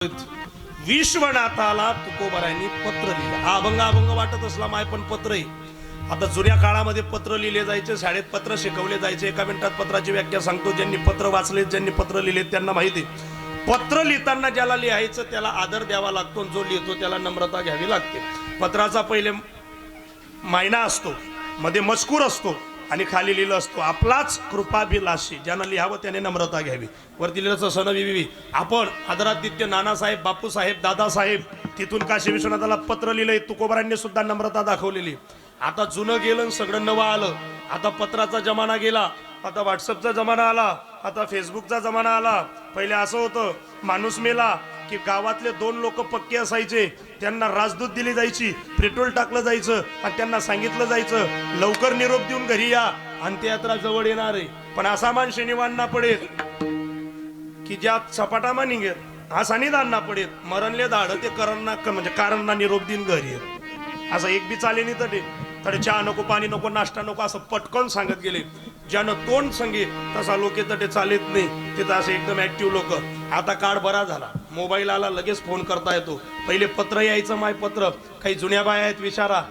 विश्वनाथाला तुकोबारायांनी पत्र लिहिलं. हा अभंग वाटत असला माय, पण पत्र आहे. आता जुन्या काळामध्ये पत्र लिहिले जायचे, शाळेत पत्र शिकवले जायचे. एका मिनिटात पत्राची व्याख्या सांगतो. ज्यांनी पत्र वाचले, ज्यांनी पत्र लिहिले त्यांना माहिती आहे. पत्र लिहिताना ज्याला लिहायचं त्याला आदर द्यावा लागतो, जो लिहितो त्याला नम्रता घ्यावी लागते. पत्राचा पहिले मायना असतो, मध्ये मजकूर असतो आणि खाली लिहिलं असतो आपलाच कृपाभिलाषी. ज्यानं लिहावं त्याने नम्रता घ्यावी. वरती लिहिलं सण विवी. आपण आदरादित्य नानासाहेब, बापूसाहेब, दादासाहेब, तिथून काशी विश्वनाथाला पत्र लिहिलंय. तुकोबारांनी सुद्धा नम्रता दाखवलेली. आता जुनं गेलं, सगळं नवं आलं. आता पत्राचा जमाना गेला, आता व्हॉट्सअपचा जमाना आला, आता फेसबुकचा जमाना आला. पहिले असं होतं, माणूस मेला की गावातले 2 लोक पक्के असायचे, त्यांना राजदूत दिली जायची, पेट्रोल टाकलं जायचं आणि त्यांना सांगितलं जायचं लवकर निरोप देऊन घरी या, अंत्ययात्रा जवळ येणार आहे. पण असा मान शनिवार ना पडेल की ज्यात सपाटामा निघेल, हा सानिधान ना पडेल मरणले दाड ते करणना, म्हणजे कारणना निरोप देऊन घरी येत. असं एक बी चाले नाही तडे चहा नको, पाणी नको, नाश्ता नको, असं पटकन सांगत गेले. ज्यानं तोंड संगे तसा लोक तटे चालत नाही, तिथं असे एकदम ऍक्टिव्ह लोक. आता काळ बरा झाला, मोबाईल आला, लगेच फोन करता येतो. पहिले पत्र यायचं, माय पत्र. काही जुन्या बाया आहेत, विचारा.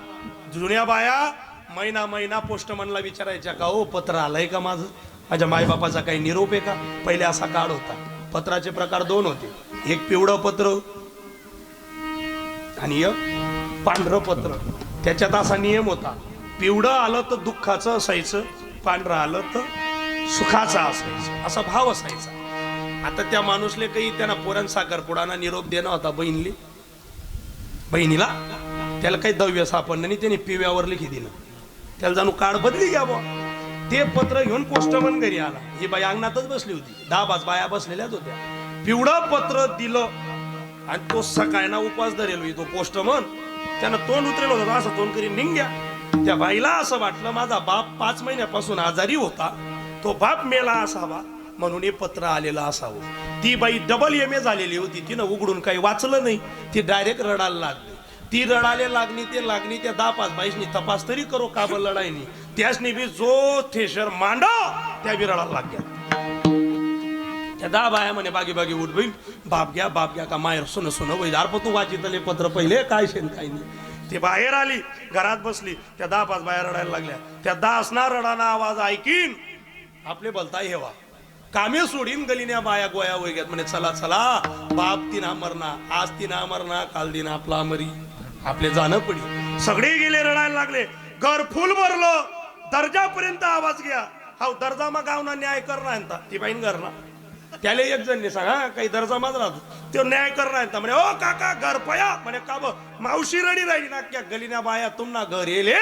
जुन्या बाया महिना पोस्टमनला विचारायच्या का हो पत्र आलंय का माझं, माझ्या मायबापाचा काही निरोप आहे का. पहिले असा काळ होता. पत्राचे प्रकार 2 होते, एक पिवळं पत्र आणि एक पांढरं पत्र. त्याच्यात असा नियम होता, पिवळं आलं तर दुःखाचं असायचं, पांढरं आलं तर सुखाचा असायचं, असा भाव असायचा. आता त्या माणूसले काही त्यांना पोरां साखरपुडाना निरोप देणं होता बहिणीला, त्याला काही दव्य सापडलं नाही, त्याने पिव्यावर लिखी दिलं. त्याला जाणू काळ बदली घ्या बा. ते पत्र घेऊन पोस्टमन घरी आला. ही बाई अंगणातच बसली होती, 10-5 बाया बसलेल्याच होत्या. पिवळं पत्र दिलं आणि तो सकाळना उपास धरेल तो पोस्टमन. त्यानं तोंड उतरेल होतं, असं तोंड करी निघ्या. त्या बाईला असं वाटलं माझा बाप 5 महिन्यापासून आजारी होता, तो बाप मेला असावा म्हणून हे पत्र आलेलं असावं. ती बाई डबल MA झालेली होती, तिनं उघडून काही वाचलं नाही. ती डायरेक्ट रडायला लागली. ती रडायला लागली त्या 10-5 बाईसनी तपास तरी करो का बरं लढाईनी. त्यासनी बी जो थेशर मांडव त्या बी रडायला लागल्या. त्या 10 बाया म्हणे बागी उठ बहीण, बाप घ्या का मायर सुन वै दार तू वाचितले पत्र पहिले काय शेन काही नाही. ती बाहेर आली, घरात बसली. त्या 10-5 बाया रडायला लागल्या. त्या 10 रडाना आवाज ऐकीन आपले बोलता हेवा कामे सोडीन गलीने बाया गोया वैग्यात म्हणे चला बाप तिना मरणा, आज तिना मरणा, काल दिन आपला मरी, आपले जाणं पडी. सगळे गेले, रडायला लागले. घर फुल भरलं, दर्जापर्यंत आवाज घ्या. हा दर्जा मग गावना न्याय करणार ती बाईन घरना. त्याला एक जण सांगा काही दर्जा माज राहतो, तो न्याय करणार म्हणे ओ काका घर पया म्हणे का मावशी रडी राहिली ना क्या गलीना बाया तुमना घर येले,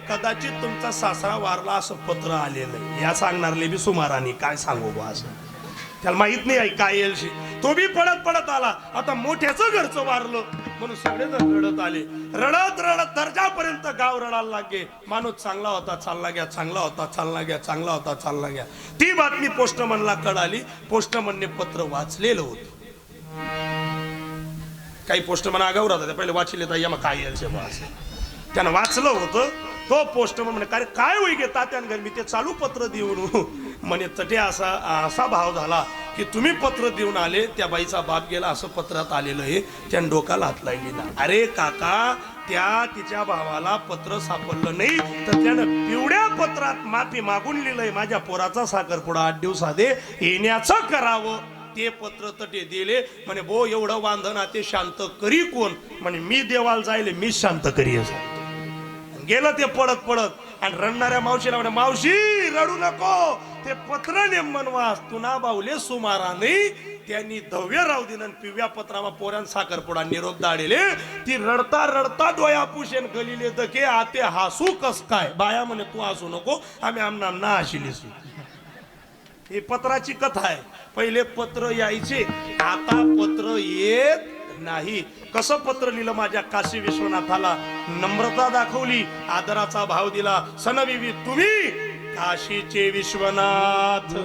कदाचित तुमचा सासरा वारला असं पत्र आलेलं. या सांगणारले बी सुमाराने काय सांगू बा असं. त्याला माहित नाही काय येलशी. तो बी पडत आला. आता मोठ्याचं घरचं वारलं म्हणून सगळे जण रडत आले. रडत दर्जापर्यंत गाव रडायला लागे. माणूस चांगला होता चालला गया, चांगला होता चालला गया. ती बातमी पोस्टमनला कळाली. पोस्टमनने पत्र वाचलेलं होतं. काही पोस्टमन आगाऊ राहतात, पहिले वाचले तर मग काय येलशे बा असं. त्यानं वाचलं होतं. तो पोस्टमन म्हणे काय होई गे तात्यान घर मी ते चालू पत्र देऊन म्हणे तटे असा भाव झाला की तुम्ही पत्र देऊन आले, त्या बाईचा बाप गेला असं पत्रात आलेलं आहे. त्यानं डोकाला हात लावली ना. अरे काका, तिच्या भावाला पत्र सापडलं नाही तर त्यानं पिवळ्या पत्रात माफी मागून लिहिलंय माझ्या पोराचा साखरपुडा 8 दिवसादे येण्याचं करावं. ते पत्र तटे दिले. म्हणे बो एवढं वांधना ते शांत करी कोण. म्हणे मी देवाला जायले मीच शांत करी. गेलं ते पडत आणि रडणाऱ्या मावशीला म्हणे मावशी रडू नको, ते पत्र नेमन वास तुना बावले सुमारा नाही. त्यांनी धव्य राहू दिन पिव्या पत्रामा पोऱ्यान साखरपुडा निरोप दाडेले. ती रडता डोया पुशेन गलीले दके आते हसू कस काय. बाया म्हणे तू हसू नको, आम्ही आमना हशिलीस. ही पत्राची कथा आहे. पहिले पत्र यायचे, आता पत्र येत नाही. कसं पत्र लिहिलं माझ्या काशी विश्वनाथाला, नम्रता दाखवली, आदराचा भाव दिला. सनविवी तुम्ही काशीचे विश्वनाथ,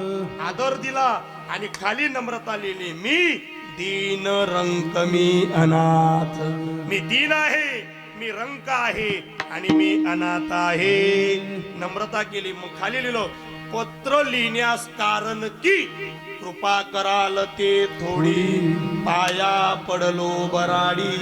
आदर दिला आणि खाली नम्रता लिहिली. मी दीन रंक मी अनाथ. मी दीन आहे, मी रंक आहे आणि मी अनाथ आहे. नम्रता केली. मग खाली लिहिलं पत्र लिहिण्यास कारण की कृपा कराल ते थोडी पाया पडलो बराडी.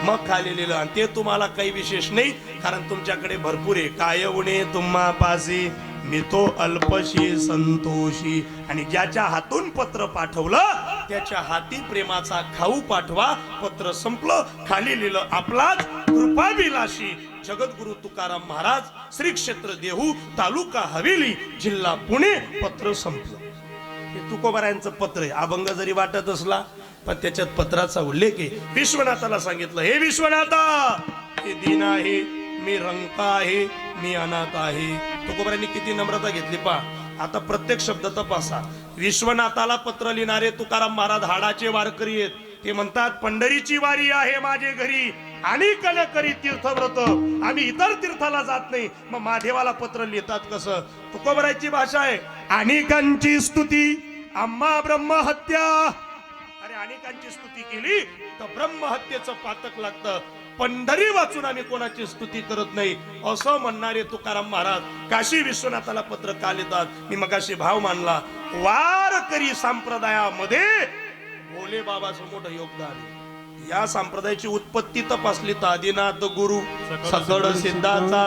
मग खाली लिहिलं आणि ते तुम्हाला काही विशेष नाही, कारण तुमच्याकडे भरपूर आहे. काय उणे तुम्हा पासी मी तो अल्पशी संतोषी. आणि ज्याच्या हातून पत्र पाठवलं त्याच्या हाती प्रेमाचा खाऊ पाठवा. पत्र संपलं. खाली लिहिलं आपलाच कृपाविलाशी जगद्गुरु तुकाराम महाराज, श्री क्षेत्र देहू, तालुका हवेली, जिल्हा पुणे. पत्र संपलं. हे तुकोबारायांचं पत्र आहे. अभंग जरी वाटत असला पण त्याच्यात पत्राचा उल्लेख आहे. विश्वनाथाला सांगितलं, हे विश्वनाथा, हे दीन आहे, मी रंक आहे, मी अनाथ आहे. तुकोबारांनी किती नम्रता घेतली पा. आता प्रत्येक शब्द तपासा. विश्वनाथाला पत्र लिहिणारे तुकाराम महाराज हाडाचे वारकरी आहेत. ते म्हणतात, पंढरीची वारी आहे माझे घरी आणि कन करी तीर्थव्रत. आम्ही इतर तीर्थाला जात नाही. मग महादेवाला पत्र लिहितात कसं? तुकोबाराची भाषा आहे, अनेकांची स्तुती आम्हा ब्रह्महत्या. अरे अनेकांची स्तुती केली तर ब्रह्महत्येचं पातक लागतं. पंढरी वाचून आम्ही कोणाची स्तुती करत नाही असं म्हणणारे तुकाराम महाराज काशी विश्वनाथाला पत्र का लिहितात? मी मगाशी भाव मानला. वारकरी संप्रदायामध्ये भोले बाबाचं मोठं योगदान आहे. या संप्रदायाची उत्पत्ती तपासली तर आदिनाथ गुरु, सकळ सिद्धाचा,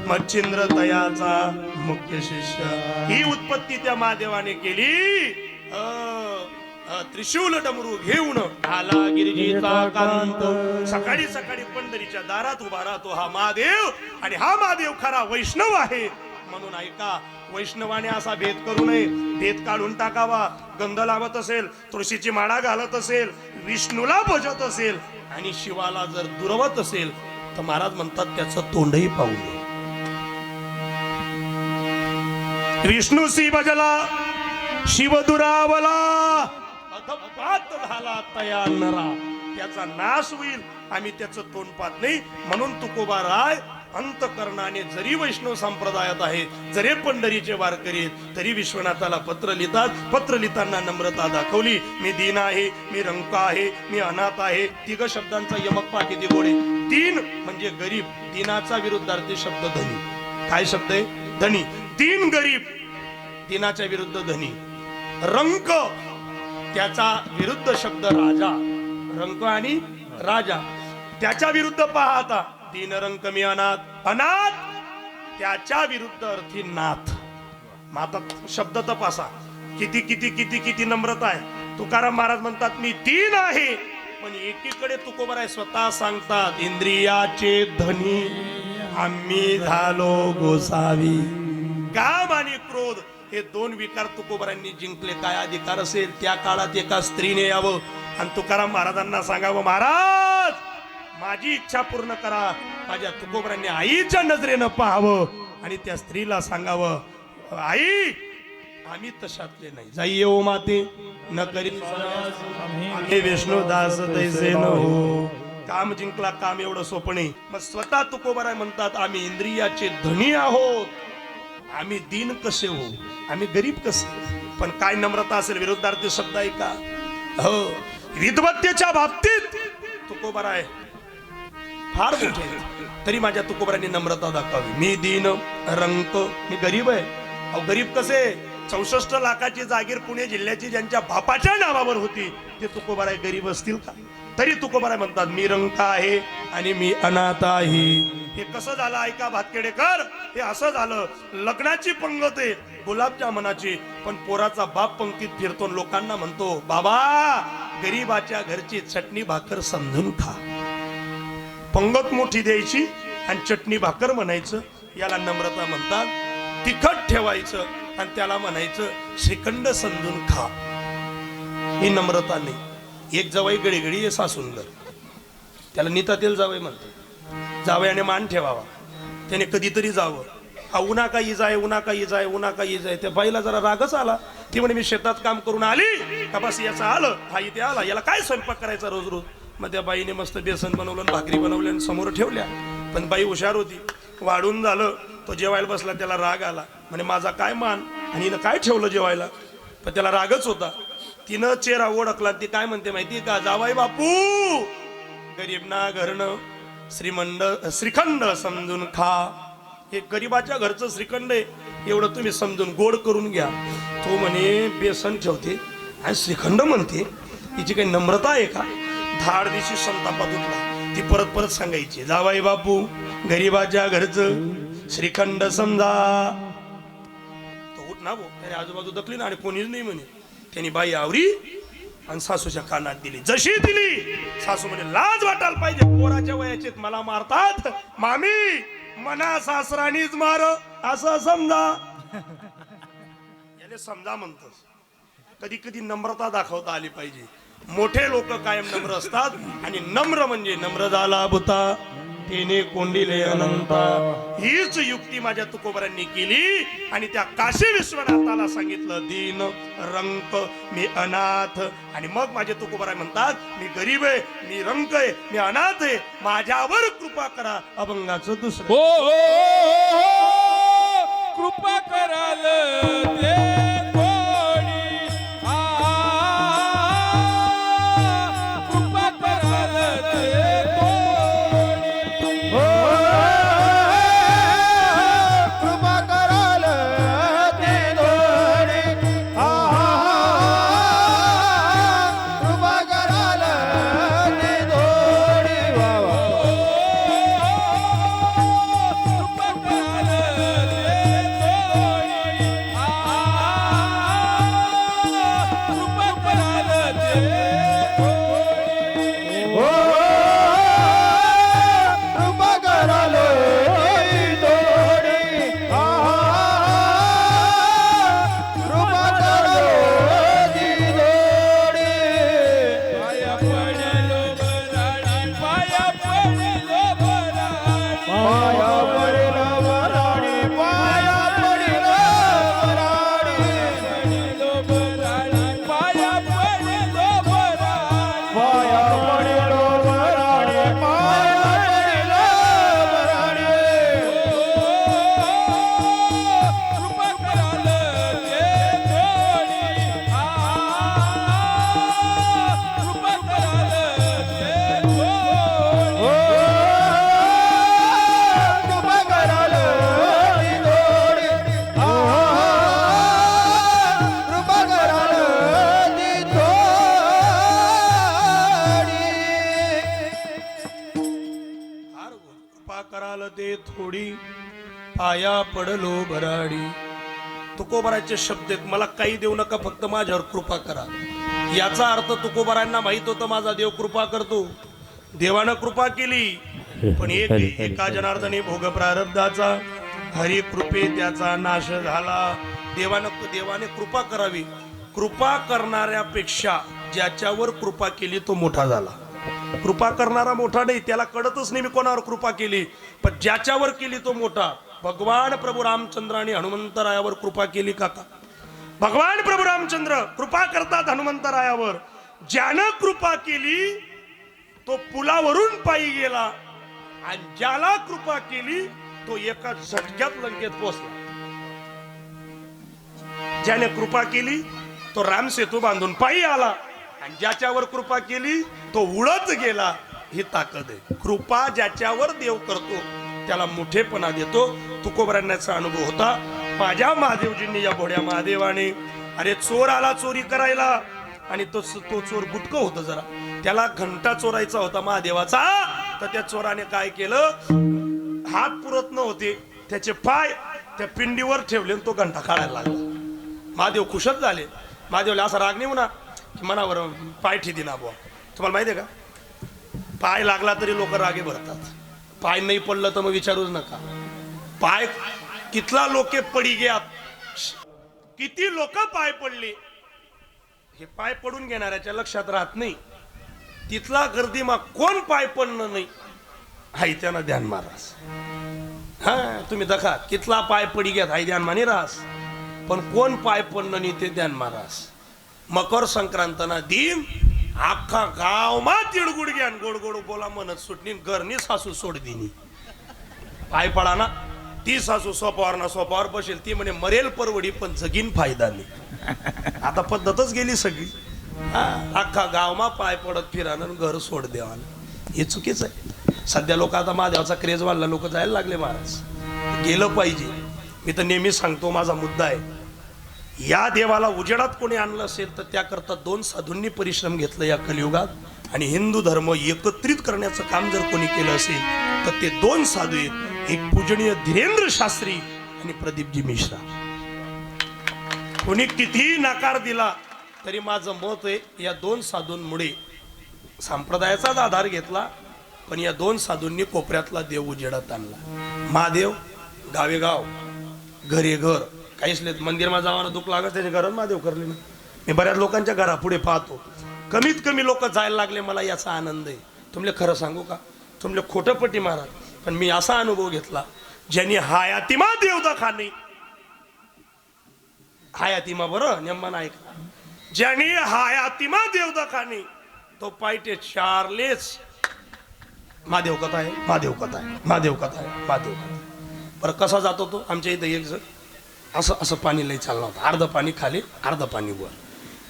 मच्छिंद्र तयाचा मुख्य शिष्य. ही उत्पत्ती त्या महादेवाने केली. त्रिशूल डमरू घेऊन आला गिरिजीचा कांत. सकाळी सकाळी पंढरीच्या दारात उभा राहतो हा महादेव. आणि हा महादेव खरा वैष्णव आहे. म्हणून ऐका, वैष्णवाने असा भेद करू नये. भेद काढून टाकावा. गंध लावत असेल, तुळशीची माळा घालत असेल, विष्णूला भजत असेल आणि शिवाला जर दुर्वत असेल तर महाराज म्हणतात त्याचं तोंडही पाहू नये. विष्णूसी भजला शिव दुरावला, अधपात झाला तया नरा. त्याचा नाश होईल. आम्ही त्याचं तोंड पाहत नाही. म्हणून तुकोबाराय अंतकरणाने जरी वैष्णव संप्रदायात आहे, जरी पंढरीचे वारकरी आहेत, तरी विश्वनाथाला पत्र लिहितात. पत्र लिहिताना नम्रता दाखवली. मी दीन आहे, मी रंक आहे, मी अनाथ आहे. तिघ शब्दांचा यमक पहा किती गोडे. दीन म्हणजे गरीब. दिनाचा विरुद्धार्थी शब्द धनी. काय शब्द आहे? धनी. दीन गरीब, दिनाच्या विरुद्ध धनी. रंक त्याचा विरुद्ध शब्द राजा. रंक आणि राजा त्याच्या विरुद्ध पहा. आता दीन रंक मी अनाथ. अनाथ त्याच्या विरुद्ध अर्थी नाथ. माता शब्द तपासा. किती किती किती किती नम्रता आहे. तुकाराम महाराज म्हणतात मी दीन आहे, पण एकीकडे तुकोबाराय स्वतः सांगतात इंद्रियाचे धनी आम्ही झालो गोसावी. काम आणि क्रोध हे दोन विकार तुकोबारांनी जिंकले. काय अधिकार असेल त्या काळात एका स्त्रीने यावं आणि तुकाराम महाराजांना सांगावं, महाराज माझी इच्छा पूर्ण करा. माझ्या तुकोबारांनी आईच्या नजरेनं पाहावं आणि त्या स्त्रीला सांगावं, आई आम्ही तशातले नाही. जाई येऊ माते न करी विष्णुदास तैसे न हो. काम जिंकला. काम एवढं सोपं नाही. मग स्वतः तुकोबाराय म्हणतात आम्ही इंद्रियाचे धनी आहोत. आम्ही दीन कसे हो, आम्ही गरीब कसे. पण काय नम्रता असेल. विरुद्धार्थी शब्द आहे का? हो. विद्वत्तेच्या बाबतीत तुकोबाराय फार मोठे, तरी माझ्या तुकोबारांनी नम्रता दाखवावी. मी दीन रंक, मी गरीब आहे. अहो गरीब कसे? 64 लाखाची जागीर पुणे जिल्ह्याची ज्यांच्या बापाच्या नावावर होती ते तुकोबाराय गरीब असतील का? तरी तुकोबाराय म्हणतात मी रंक आहे आणि मी अनाथ आहे. हे कसं झालं ऐका भातखेडेकर. हे असं झालं, लग्नाची पंगत आहे गुलाबजामुनाची, पण पोराचा बाप पंक्तीत फिरतो लोकांना म्हणतो बाबा गरीबाच्या घरची चटणी भाकर समजून खा. पंगत मोठी द्यायची आणि चटणी भाकर म्हणायचं. याला नम्रता म्हणतात. तिखट ठेवायचं आणि त्याला म्हणायचं श्रीखंड समजून खा. ही नम्रता नाही. एक जवाई गडीगडी आहे सासूनगर, त्याला नीता तेल जावई म्हणतो. जावयाने मान ठेवावा. त्याने कधीतरी जावं. उन्हा का इजा आहे, उन्हा का इजा आहे, उन्हा का इजा आहे. त्या बाईला जरा रागच आला. ती म्हणे मी शेतात काम करून आली का बस याचा आलं, हा इथे आला, याला काय स्वयंपाक करायचा रोज रोज. मग त्या बाईने मस्त बेसन बनवलं, भाकरी बनवल्या आणि समोर ठेवल्या. पण बाई हुशार होती. वाढून झालं, तो जेवायला बसला, त्याला राग आला. म्हणे माझा काय मान आणि हिनं काय ठेवलं जेवायला. पण त्याला रागच होता. तिनं चेहरा ओळखला. ती काय म्हणते माहिती का, जावाई बापू गरीब ना घरनं श्रीखंड समजून खा. हे गरीबाच्या घरचं श्रीखंड आहे, एवढं तुम्ही समजून गोड करून घ्या. तो म्हणे बेसन ठेवते आणि श्रीखंड म्हणते, हिची काही नम्रता आहे का? धाड दिवशी संतापात उठला. ती परत परत सांगायची, जावाई बापू गरीबाच्या घरचं श्रीखंड समजा. तो उठ ना भाऊ, त्याने आजूबाजू दखली ना आणि कोणीच नाही म्हणे. त्यांनी बाई आवरी आणि सासूच्या कानात दिली. जशी दिली सासू म्हणे, लाज वाटायला पाहिजे, पोराच्या वयाचेत मला मारतात. मामी मना सासराणीच मार असं समजा. याले समजा म्हणतोस. कधी कधी नम्रता दाखवता आली पाहिजे. मोठे लोक कायम नम्र असतात आणि नम्र म्हणजे नम्र झाला भूता तेने कोंडिले अनंता. हीच युक्ती माझ्या तुकोबरांनी केली आणि त्या काशी विश्वनाथाला सांगितलं, दीन रंक मी अनाथ. आणि मग माझे तुकोबराय म्हणतात, मी गरीब आहे, मी रंक आहे, मी अनाथ आहे, माझ्यावर कृपा करा. अभंगाचं दुसरं. कृपा कराल ते थोडी पाया पडलो भराडी. तुकोबराचे शब्द आहेत, मला काही देऊ नका, फक्त माझ्यावर कृपा करा. याचा अर्थ तुकोबरांना माहित होतं माझा देव कृपा करतो. देवानं कृपा केली, पण एका जनार्दने भोग प्रारब्धाचा हरी कृपे त्याचा नाश झाला. देवाने कृपा करावी. कृपा करणाऱ्यापेक्षा ज्याच्यावर कृपा केली तो मोठा झाला. कृपा करणारा मोठा नाही, त्याला कळतच नाही मी कोणावर कृपा केली, पण ज्याच्यावर केली तो मोठा. भगवान प्रभू रामचंद्राने हनुमंतरायावर कृपा केली काका. भगवान प्रभू रामचंद्र कृपा करतात हनुमंतरायावर. ज्यानं कृपा केली तो पुलावरून पायी गेला आणि ज्याला कृपा केली तो एका झटक्यात लंकेत पोहोचला. ज्याने कृपा केली तो राम सेतू बांधून पायी आला आणि ज्याच्यावर कृपा केली तो उडत गेला. ही ताकद आहे. कृपा ज्याच्यावर देव करतो त्याला मोठेपणा देतो. तुकोबरांचा अनुभव होता. माझ्या महादेवजींनी, या भोड्या महादेवाने, अरे चोर आला चोरी करायला आणि तो चोर बुटकं होतं जरा, त्याला घंटा चोरायचा होता महादेवाचा. तर त्या चोराने काय केलं, हात पुरत नव्हते, त्याचे पाय त्या पिंडीवर ठेवले आणि तो घंटा काढायला लागला. महादेव खुशच झाले. महादेवला असा राग नाही म्हणा की मनावर पाय ठेदी ना बुवा. तुम्हाला माहिती आहे का, पाय लागला तरी लोक रागे भरतात. पाय नाही पडलं तर मग विचारूच नका. पाय कितला लोके पडी गयात, किती लोक पाय पडले हे पाय पडून घेणाऱ्याच्या लक्षात राहत नाही. तिथला गर्दी मग कोण पाय पडणं नाही हाय त्यानं ध्यान मारास. हा तुम्ही दखा कितला पाय पडी घ्यात हाय ध्यान मानी रास, पण कोण पाय पडणं नाही ते ध्यान मारास. मकर संक्रांतना दिन अख्खा गाव मा तिळगुड घ्यान गोड गोड बोला म्हणत सुटणी. घरनी सासू सोड दिनी पाय पडा ना. ती सासू सोपावर बसेल, ती म्हणे मरेल परवडी पण जगीन फायदा नाही. आता पद्धतच गेली सगळी. अख्खा गाव मा पाय पडत फिरानं घर सोड देवानं. हे चुकीचं आहे. सध्या लोक आता महादेवाचा क्रेज वाढला, लोक जायला लागले महाराज. गेलं पाहिजे. मी तर नेहमी सांगतो, माझा मुद्दा आहे या देवाला उजेडात कोणी आणलं असेल तर त्याकरता 2 साधूंनी परिश्रम घेतलं या कलियुगात आणि हिंदू धर्म एकत्रित करण्याचं काम जर कोणी केलं असेल तर ते 2 साधू आहेत. एक पूजनीय धीरेंद्र शास्त्री आणि प्रदीपजी मिश्रा. कोणी कितीही नकार दिला तरी माझं मत आहे या 2 साधूंमुळे संप्रदायाचाच आधार घेतला पण या 2 साधूंनी कोपऱ्यातला देव उजेडात आणला. महादेव गावेगाव घरे घर काहीच मंदिरमा जावाना दुःख लागत त्याच्या घरात महादेव करले ना. मी बऱ्याच लोकांच्या घरापुढे पाहतो कमीत कमी लोक जायला लागले मला याचा आनंद आहे. तुमले खरं सांगू का तुमले खोटं पट्टी मारा पण मी असा अनुभव घेतला ज्यांनी हायातिमा देवदखाने हायातिमा बरं नेमन ऐका ज्यांनी हायातिमा देवदखाने तो पायटे चार्लेस महादेव कथा आहे महादेव कथा आहे महादेव कथा आहे महादेव कथा. बरं कसा जातो तो आमच्या इथं एक जण असं असं पाणी लई चाललं होतं अर्ध पाणी खाली अर्ध पाणी वर.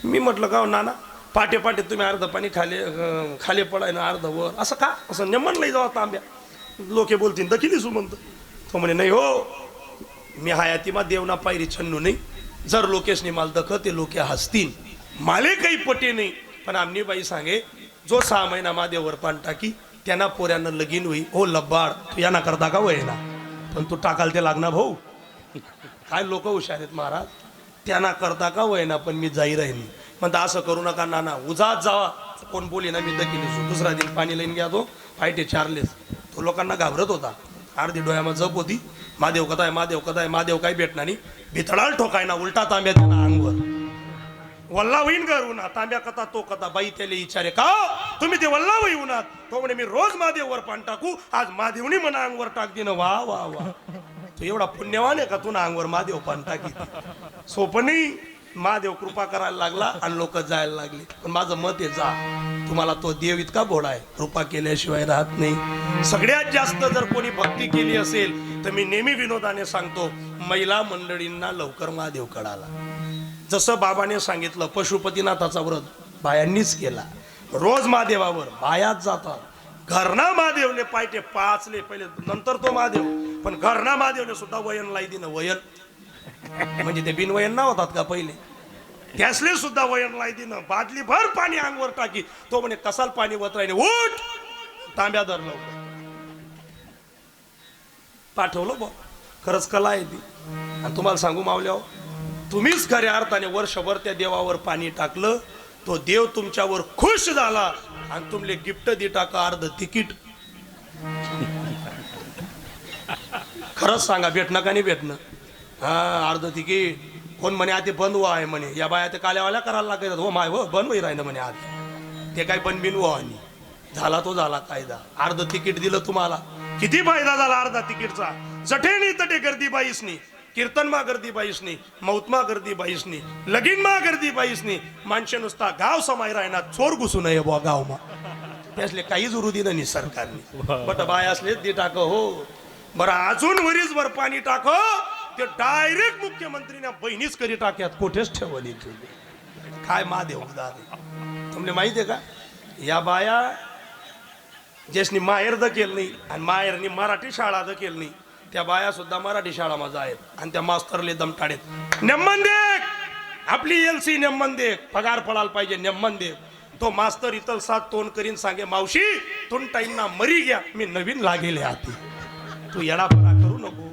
मी म्हटलं का नाना पाटे पाटे तुम्ही अर्ध पाणी खाली पडाय ना अर्ध वर असं का असं नेमन लई जाऊ तांब्या लोके बोलतील दखिली सु म्हणतो. तो म्हणे नाही हो मी हायातिमा देवना पायरी छन्नू नाही जर लोकेशने माल दख ते लोके हसतील माले काही पटे नाही पण आमनी बाई सांगे जो 6 महिना महादेवर पान टाकी त्यांना पोऱ्यांना लगीन होई हो लब्बाड तू यांना करता का वय ना पण तू टाकाल ते लागणार भाऊ. काय लोक हुशार आहेत महाराज त्यांना करता का वय ना पण मी जाई राहीन म्हणता असं करू नका नाना उजात जावा कोण बोली ना मी दखिली दुसरा दिन पाणी लाईन घ्या तो फायटे चार्लेस. तो लोकांना घाबरत होता अर्धी डोळ्यामध्ये जप होती महादेव कथा आहे महादेव कथा आहे महादेव काही भेटणार नाही भितडाल ठोकाय ना उलटा तांब्या त्यांना अंगवर वल्ला होईन घर उन्हा तांब्या कथा तो कथा बाई त्याला विचारे का तुम्ही ते वल्ला होई उन्हात तो म्हणे मी रोज महादेववर पान टाकू आज महादेवनी मना अंगवर टाक दिन वा वा वा. तो एवढा पुण्यवान आहे का तू ना अंगवर महादेव पान टाकी सोपं नाही. महादेव कृपा करायला लागला आणि लोक जायला लागले पण माझं मत आहे जा तुम्हाला तो देव इतका भोळा आहे कृपा केल्याशिवाय राहत नाही. सगळ्यात जास्त जर कोणी भक्ती केली असेल तर मी नेहमी विनोदाने सांगतो महिला मंडळींना लवकर महादेव कळाला. जसं बाबाने सांगितलं पशुपतीनाथाचा व्रत बायांनीच केला रोज महादेवावर बायाच जातात घरना महादेवने पायटे 5 पहिले नंतर तो महादेव पण घरना महादेवने सुद्धा वयन लाई दिनं वयन म्हणजे ते बिनवयन ना होतात का पहिले त्यासले सुद्धा वयन लाई दिनं बादली भर पाणी अंगवर टाकी तो म्हणे कसाल पाणी वतरायने उठ तांब्या धर लवकर पाठवलं बा खरंच कला आहे ती. आणि तुम्हाला सांगू मावल्या तुम्हीच खऱ्या अर्थाने वर्षभर त्या देवावर पाणी टाकलं तो देव तुमच्यावर खुश झाला आणि तुमले गिफ्ट दे टाका अर्ध तिकीट. खरंच सांगा भेटणं का नाही भेटणं हा अर्ध तिकीट. कोण म्हणे आता बंद व्हा आहे म्हणे या बाया ते काल्यावाल्या करायला लागतात हो माय हो बंद होई राहिलं म्हणे आज ते काय बंद बिन व्हा आणि झाला तो झाला कायदा. अर्ध तिकीट दिलं तुम्हाला किती फायदा झाला अर्धा तिकीटचा. जठेनी तटे गर्दी बाईसनी कीर्तन मा गर्दी बाईसनी मौतमा गर्दी बाईसनी लगीन मा गर्दी बाईसनी माणसे नुसता गाव समाय राहना चोर घुसू नये बुवा गाव मा त्यासले काहीच उरुदी नाही सरकारने बट बाय असले दे टाक हो. बरं अजून वरीच वर पाणी टाक ते डायरेक्ट मुख्यमंत्रीने बहिणीच करी टाक्यात कोठेच ठेवली काय महादेव तुमले माहिती आहे का या बाया ज्यासनी माहेर दकेल नाही आणि माहेरनी मराठी शाळा दकेल नाही त्या बाया सुद्धा मराठी शाळा माझा आहेत आणि त्या मास्तरले दमटाडेत नेमन देख आपली एलसी नेमन देख पगार पडायला पाहिजे नेमन देख. तो मास्तर इतर 7 तोंड करीन सांगे मावशी तुम टाईम ना मरी घ्या मी नवीन लागेल हाती तू येडापणा करू नको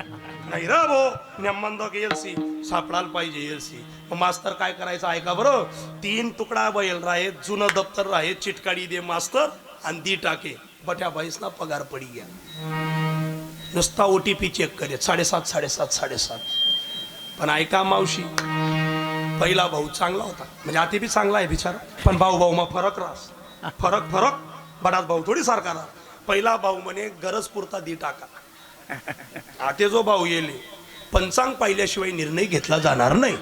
नाही र भो नेमन दो एलसी सापडायला पाहिजे एलसी. मास्तर काय करायचं ऐका बरं 3 तुकडा बैल राहे जुनं दप्तर राहे चिटकाडी दे मास्तर आणि दी टाके बट्या बाईसना पगार पडी घ्या नुसता OTP चेक करे 7.5 पण ऐका मावशी पहिला भाऊ चांगला होता म्हणजे आता बी चांगला आहे बिचारा पण भाऊ मग फरक रास फरक बडाच भाऊ थोडी सारखा राहा. पहिला भाऊ म्हणे गरज पुरता दी टाका आता जो भाऊ येले पंचांग पाहिल्याशिवाय निर्णय घेतला जाणार नाही.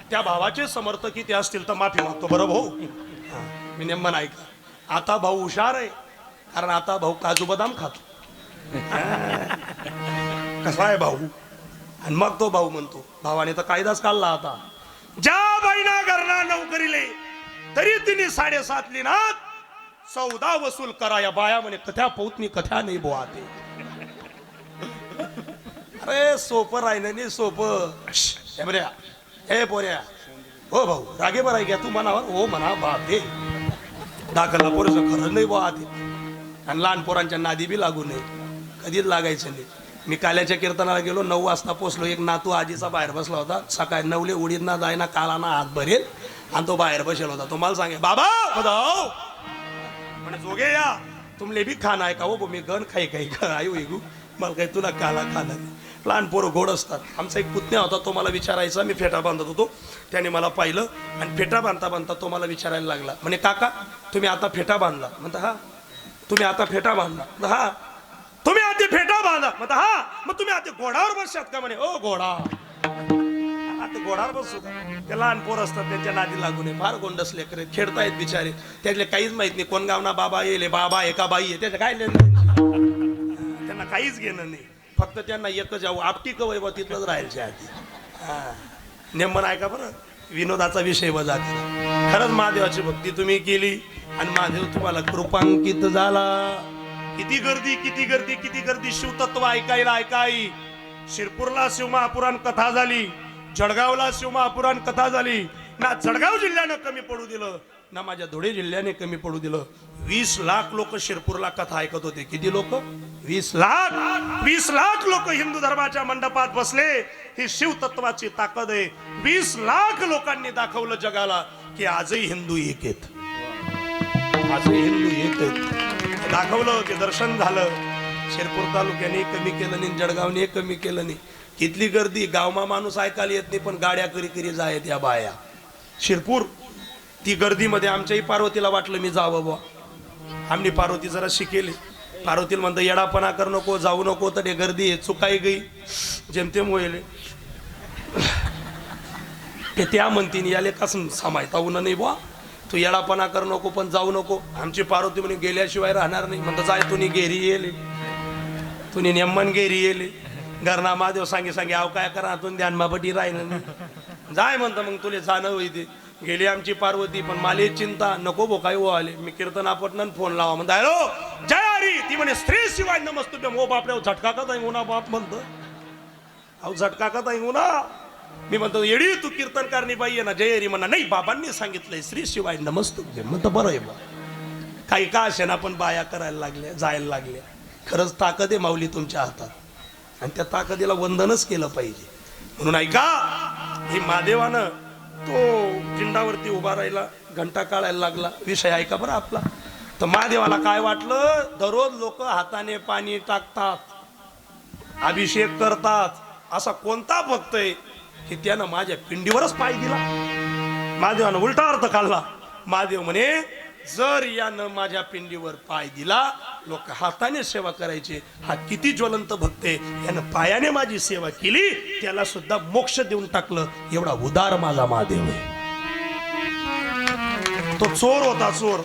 त्या भावाचे समर्थक किती असतील तर माफी मागतो बरं भाऊ मी नेमन ऐका. आता भाऊ हुशार आहे कारण आता भाऊ काजू बदाम खातो कसा आहे भाऊ. आणि मग तो भाऊ म्हणतो भावाने तर कायदाच काढला आता ज्या बाईना घरना नोकरीले तरी तिने 7.5 लिनात 14 वसूल करा. या बाया म्हणे कथ्या पौतनी कथ्या नाही बोआते अरे सोपं राहिलं नाही सोपं. हे बऱ्या हे पोऱ्या हो भाऊ रागे बरं आहे घ्या तू म्हणावर हो म्हणा बा ते दाखलला पोरचं खरं नाही बा ते. आणि लहान पोरांच्या नादी बी लागू नये कधीच लागायचं नाही. मी काल्याच्या कीर्तनाला गेलो 9 वाजता पोचलो. एक नातू आजीचा बाहेर बसला होता. सकाळी 9ले उडीत ना जायना काला ना हात भरेल आणि तो बाहेर बसेल होता. तो मला सांगे बाबा बजाओ म्हणे जोगे या तुमले बी खाना आहे का हो मी गण खाई काही आयु ऐगू मला काही तुला काला खाना. लहान पोरं गोड असतात. आमचा एक पुतण्या होता तो मला विचारायचा. मी फेटा बांधत होतो त्याने मला पाहिलं आणि फेटा बांधता बांधता तो मला विचारायला लागला म्हणे काका तुम्ही आता फेटा बांधला. म्हणता हा. तुम्ही आता फेटा बांधला. हा. तुम्ही आधी फेटा बांधा. म्हणता हा. मग तुम्ही आता घोडावर बसशात का म्हणे ओ घोडा. आता घोडावर बसू का. ते लहान पोर असतात त्यांच्या नादी लागू नये. फार गोंडस लेकरे खेळतायत बिचारे. त्यातले काहीच माहित नाही कोण गावना बाबा येले बाबा एका बाई आहे त्याचं काय त्यांना काहीच घेणं नाही. फक्त त्यांना एकच आपटी कवय व तिथलंच राहायच्या आधी. हा नेमन आहे का बरं. विनोदाचा विषय वजा करा. खरंच महादेवाची भक्ती तुम्ही केली आणि महादेव तुम्हाला कृपांकित झाला. किती गर्दी किती गर्दी किती गर्दी. शिवतत्व ऐकायला ऐकाई. शिरपूरला शिवमहापुराण कथा झाली. जळगावला शिवमहापुराण कथा झाली. ना जळगाव जिल्ह्यानं कमी पडू दिलं ना माझ्या धुळे जिल्ह्याने कमी पडू दिलं. 20 लाख लोक शिरपूरला कथा ऐकत होते. किती लोक 20 लाख. 20 लाख लोक हिंदू धर्माच्या मंडपात बसले. ही शिवतत्वाची ताकद आहे. 20 लाख लोकांनी दाखवलं जगाला की आजही हिंदू एक आहेत. आजही हिंदू एक आहेत दाखवलं. ते दर्शन झालं. शिरपूर तालुक्याने कमी केलं नाही जळगावने कमी केलं नाही. कितली गर्दी. गावमा माणूस ऐकायला येत नाही पण गाड्या करी करी जायत या बाया. शिरपूर ती गर्दीमध्ये आमच्याही पार्वतीला वाटलं मी जावं बुवा. आम्ही पार्वती जरा शिकेले. पार्वतीला म्हणतं येडापणा कर नको जाऊ नको तर हे गर्दी आहे चुकाई गई जेमतेम होईल. ते त्या म्हणतीन याले कसं समायता उन नाही बुवा तू येडापणा कर नको पण जाऊ नको. आमची पार्वती म्हणे गेल्याशिवाय राहणार नाही. म्हणतं जाय तुम्ही गेरी येले तुम्ही नेमन गेरी येले. घरना महादेव सांगे आव काय करा तुम्ही ध्यानमापटी राहिलं नाही जाय म्हणतं मग तुले जाणं होईते. गेली आमची पार्वती पण माले चिंता नको भो काय हो आले. मी कीर्तनापटन फोन लावा म्हणता हॅलो जय हरी. ती म्हणे स्त्री शिवाय नमस्तुभ्य. मो बापरे झटका का ताई उन्हा बाप म्हणतं अहो झटका का ताई उन्हा. मी म्हणतो येडी तू कीर्तनकारणी बाई आहे ना जय हरी म्हणा. नाही बाबांनी सांगितलंय स्त्री शिवाय नमस्तुभ्य. म्हणतं बरं आहे बा. काही का असे ना पण बाया करायला लागल्या जायला लागल्या. खरंच ताकद आहे माऊली तुमच्या हातात आणि त्या ताकदीला वंदनच केलं पाहिजे. म्हणून ऐका ही महादेवानं तो पिंडावरती उभा राहिला घंटा काढायला लागला. विषय ऐका बरं आपला. तर महादेवाला काय वाटलं दररोज लोक हाताने पाणी टाकतात अभिषेक करतात. असा कोणता भक्त आहे की त्यानं माझ्या पिंडीवरच पाय दिला. महादेवानं उलटा अर्थ काढला. महादेव म्हणे जर यानं माझ्या पिंडीवर पाय दिला लोक हाताने सेवा करायचे. हा किती ज्वलंत भक्त आहे. यानं पायाने माझी सेवा केली त्याला सुद्धा मोक्ष देऊन टाकलं. एवढा उदार माझा महादेव आहे. तो चोर होता चोर.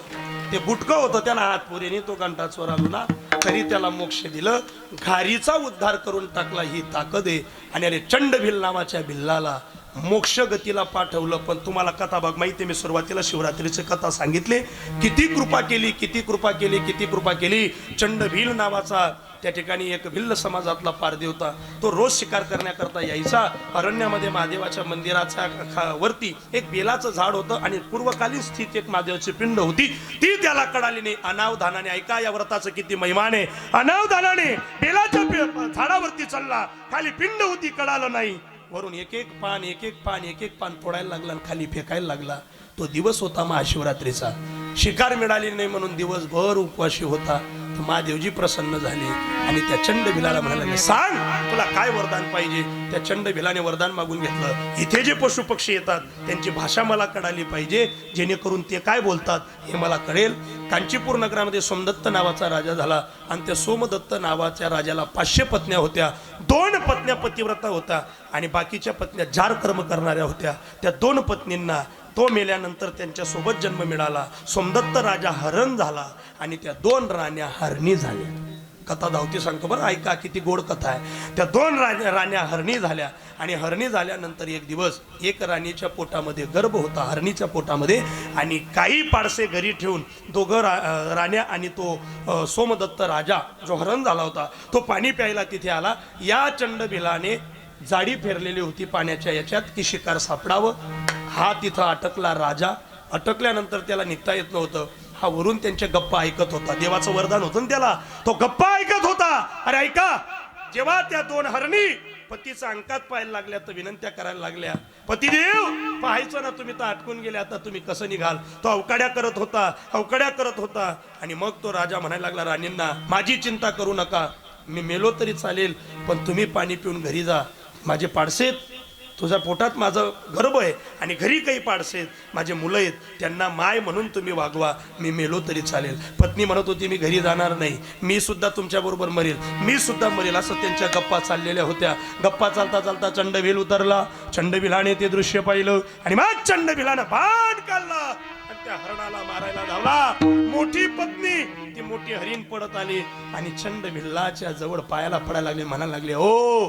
ते बुटकं होतं त्याला हात पुरेने तो घंटा चोर आलो ना तरी त्याला मोक्ष दिलं. घारीचा उद्धार करून टाकला. ही ताकद आहे. आणि अरे चंडभिल नावाच्या भिल्लाला मोक्ष गतीला पाठवलं. पण तुम्हाला कथा बघ माहिती मी सुरुवातीला शिवरात्रीची कथा सांगितली. किती कृपा केली किती कृपा केली किती कृपा केली. चंडभील नावाचा त्या ठिकाणी एक भिल्ल समाजातला पारदेवता तो रोज शिकार करण्याकरता यायचा. अरण्यामध्ये महादेवाच्या मंदिराच्या वरती एक बेलाचं झाड होतं आणि पूर्वकालीन स्थित एक महादेवाची पिंड होती. ती त्याला कळाली नाही. अनावधानाने ऐका या व्रताचं किती महिमान आहे. अनावधानाने बेलाच्या झाडावरती चालला. खाली पिंड होती कळालं नाही. वरून एक एक पान एक एक पान एक एक पान तोडायला लागला आणि खाली फेकायला लागला. तो दिवस होता महाशिवरात्रीचा. शिकार मिळाली नाही म्हणून दिवसभर उपवाशी होता. तर महादेवजी प्रसन्न झाले आणि त्या चंडभिलाला म्हणाले सांग तुला काय वरदान पाहिजे. त्या चंडभिलाने वरदान मागून घेतलं. इथे जे पशु पक्षी येतात त्यांची भाषा मला कळाली पाहिजे जेणेकरून ते काय बोलतात हे मला कळेल. कांचीपूर नगरामध्ये सोमदत्त नावाचा राजा झाला आणि त्या सोमदत्त नावाच्या राजाला 500 पत्न्या होत्या. 2 पत्न्या पतिव्रता होत्या आणि बाकीच्या पत्न्या जार कर्म करणाऱ्या होत्या. त्या 2 पत्नींना तो मेल्यानंतर त्यांच्या सोबत जन्म मिळाला. सोमदत्त राजा हरण झाला आणि त्या 2 राण्या हरणी झाल्या. कथा धावती सांगतो बरं, ऐका किती गोड कथा आहे. त्या 2 राण्या हरणी झाल्या आणि हरणी झाल्यानंतर एक दिवस एक राणीच्या पोटामध्ये गर्भ होता, हरणीच्या पोटामध्ये, आणि काही पाडसे घरी ठेवून दोघं राण्या आणि तो सोमदत्त राजा जो हरण झाला होता तो पाणी प्यायला तिथे आला. या चंडबिलाने जाडी फेरलेली होती पाण्याच्या याच्यात की शिकार सापडावं. हा तिथं अटकला. राजा अटकल्यानंतर त्याला निघता येत नव्हतं. हा वरून त्यांच्या गप्पा ऐकत होता. देवाचं वरदान होतं ना त्याला, तो गप्पा ऐकत होता. अरे ऐका, जेव्हा त्या 2 हरणी पतीचा अंकात पाहायला लागल्या तर विनंत्या करायला लागल्या, पतिदेव पाहायचं ना, तुम्ही तर अटकून गेले, आता तुम्ही कसं निघाल. तो अवकाड्या करत होता. आणि मग तो राजा म्हणायला लागला राणींना, माझी चिंता करू नका, मी मेलो तरी चालेल, पण तुम्ही पाणी पिऊन घरी जा. माझे पाडसेत, तुझ्या पोटात माझं गर्भ आहे आणि घरी काही पाडसेत, माझे मुलं आहेत, त्यांना माय म्हणून तुम्ही वागवा, मी मेलो तरी चालेल. पत्नी म्हणत होती, मी घरी जाणार नाही, मी सुद्धा तुमच्याबरोबर मरेल, असं त्यांच्या गप्पा चाललेल्या होत्या. गप्पा चालता चालता चंडबिल उतरला. चंडबिलाने ते दृश्य पाहिलं आणि मग चंडबिलानं बाण काढला आणि त्या हरणाला मारायला धावला. मोठी पत्नी ती मोठी हरीण पडत आली आणि चंडबिलाच्या जवळ पायाला पडायला लागले, म्हणायला लागले, ओ